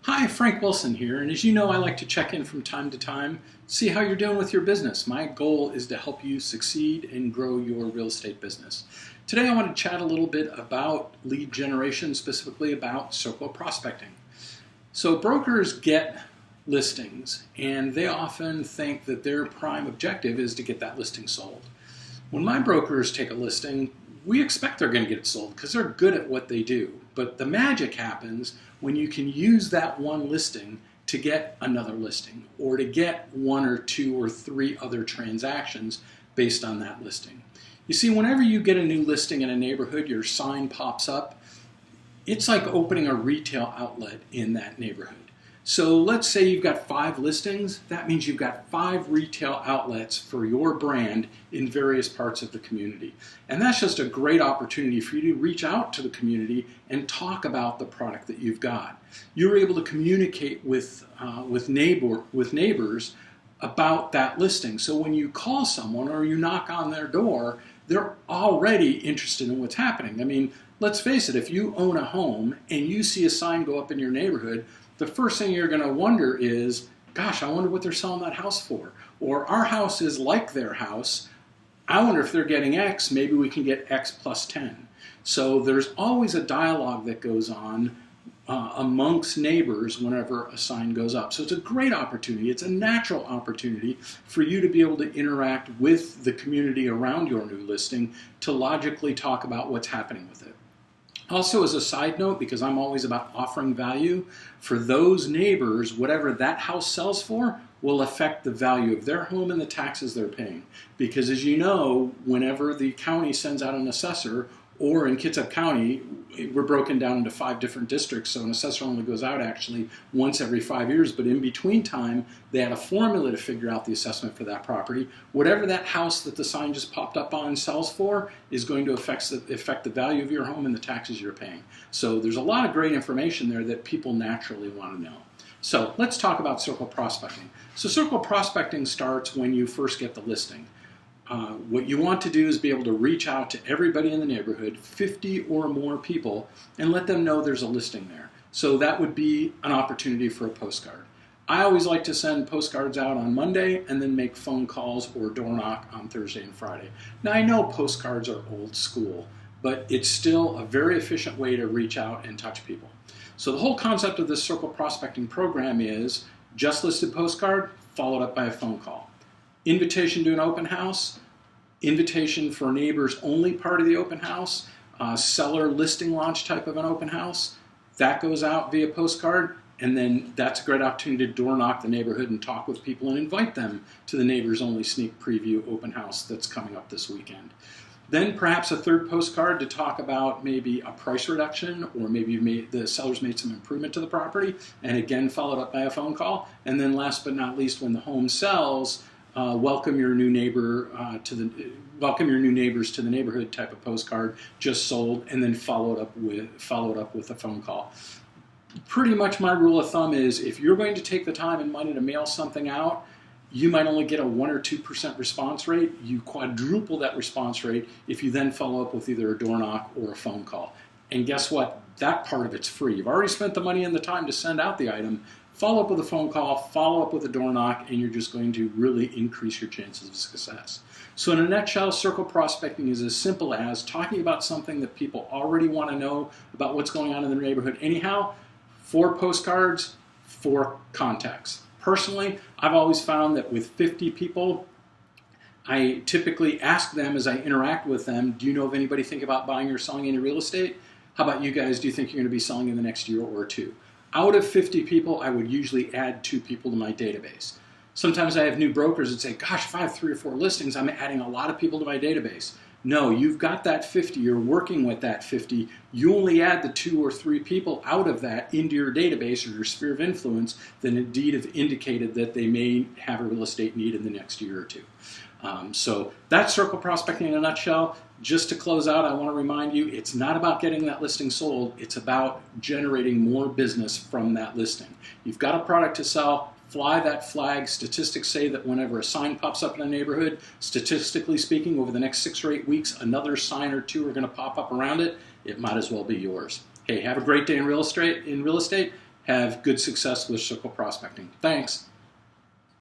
Hi, Frank Wilson here, and as you know, I like to check in from time to time, see how you're doing with your business. My goal is to help you succeed and grow your real estate business. Today I want to chat a little bit about lead generation, specifically about circle prospecting. So brokers get listings, and they often think that their prime objective is to get that listing sold. When my brokers take a listing, we expect they're going to get it sold because they're good at what they do. But the magic happens when you can use that one listing to get another listing or to get one or two or three other transactions based on that listing. You see, whenever you get a new listing in a neighborhood, your sign pops up. It's like opening a retail outlet in that neighborhood. So let's say you've got 5 listings. That means you've got 5 retail outlets for your brand in various parts of the community. And that's just a great opportunity for you to reach out to the community and talk about the product that you've got. You're able to communicate with neighbors about that listing. So when you call someone or you knock on their door, they're already interested in what's happening. I mean, let's face it, if you own a home and you see a sign go up in your neighborhood, the first thing you're going to wonder is, gosh, I wonder what they're selling that house for. Or our house is like their house. I wonder if they're getting X, maybe we can get X plus 10. So there's always a dialogue that goes on amongst neighbors whenever a sign goes up. So it's a great opportunity. It's a natural opportunity for you to be able to interact with the community around your new listing to logically talk about what's happening with it. Also, as a side note, because I'm always about offering value, for those neighbors, whatever that house sells for will affect the value of their home and the taxes they're paying. Because as you know, whenever the county sends out an assessor, or in Kitsap County, we're broken down into 5 different districts, so an assessor only goes out actually once every 5 years, but in between time, they had a formula to figure out the assessment for that property. Whatever that house that the sign just popped up on sells for is going to affect the value of your home and the taxes you're paying. So there's a lot of great information there that people naturally want to know. So let's talk about circle prospecting. So circle prospecting starts when you first get the listing. What you want to do is be able to reach out to everybody in the neighborhood, 50 or more people, and let them know there's a listing there. So that would be an opportunity for a postcard. I always like to send postcards out on Monday and then make phone calls or door knock on Thursday and Friday. Now I know postcards are old school, but it's still a very efficient way to reach out and touch people. So the whole concept of this circle prospecting program is just listed postcard followed up by a phone call. Invitation to an open house, invitation for neighbors only part of the open house, seller listing launch type of an open house. That goes out via postcard, and then that's a great opportunity to door knock the neighborhood and talk with people and invite them to the neighbors only sneak preview open house that's coming up this weekend. Then perhaps a third postcard to talk about maybe a price reduction, or maybe the seller's made some improvement to the property, and again followed up by a phone call. And then last but not least, when the home sells, welcome your new neighbors to the neighborhood type of postcard, just sold, and then followed up with a phone call. Pretty much my rule of thumb is if you're going to take the time and money to mail something out, you might only get a 1 or 2% response rate. You quadruple that response rate if you then follow up with either a door knock or a phone call. And guess what? That part of it's free. You've already spent the money and the time to send out the item. Follow up with a phone call, follow up with a door knock, and you're just going to really increase your chances of success. So in a nutshell, circle prospecting is as simple as talking about something that people already want to know about what's going on in the neighborhood anyhow, 4 postcards, 4 contacts. Personally, I've always found that with 50 people, I typically ask them as I interact with them, do you know of anybody thinking about buying or selling any real estate? How about you guys? Do you think you're going to be selling in the next year or 2? Out of 50 people, I would usually add 2 people to my database. Sometimes I have new brokers that say, gosh, if I have 3 or 4 listings, I'm adding a lot of people to my database. No, you've got that 50, you're working with that 50, you only add the 2 or 3 people out of that into your database or your sphere of influence that indeed have indicated that they may have a real estate need in the next year or 2. So that's circle prospecting in a nutshell. Just to close out, I want to remind you, it's not about getting that listing sold, it's about generating more business from that listing. You've got a product to sell, fly that flag. Statistics say that whenever a sign pops up in a neighborhood, statistically speaking, over the next 6 or 8 weeks, another sign or 2 are going to pop up around it. It might as well be yours. Hey, have a great day in real estate. have good success with circle prospecting. Thanks.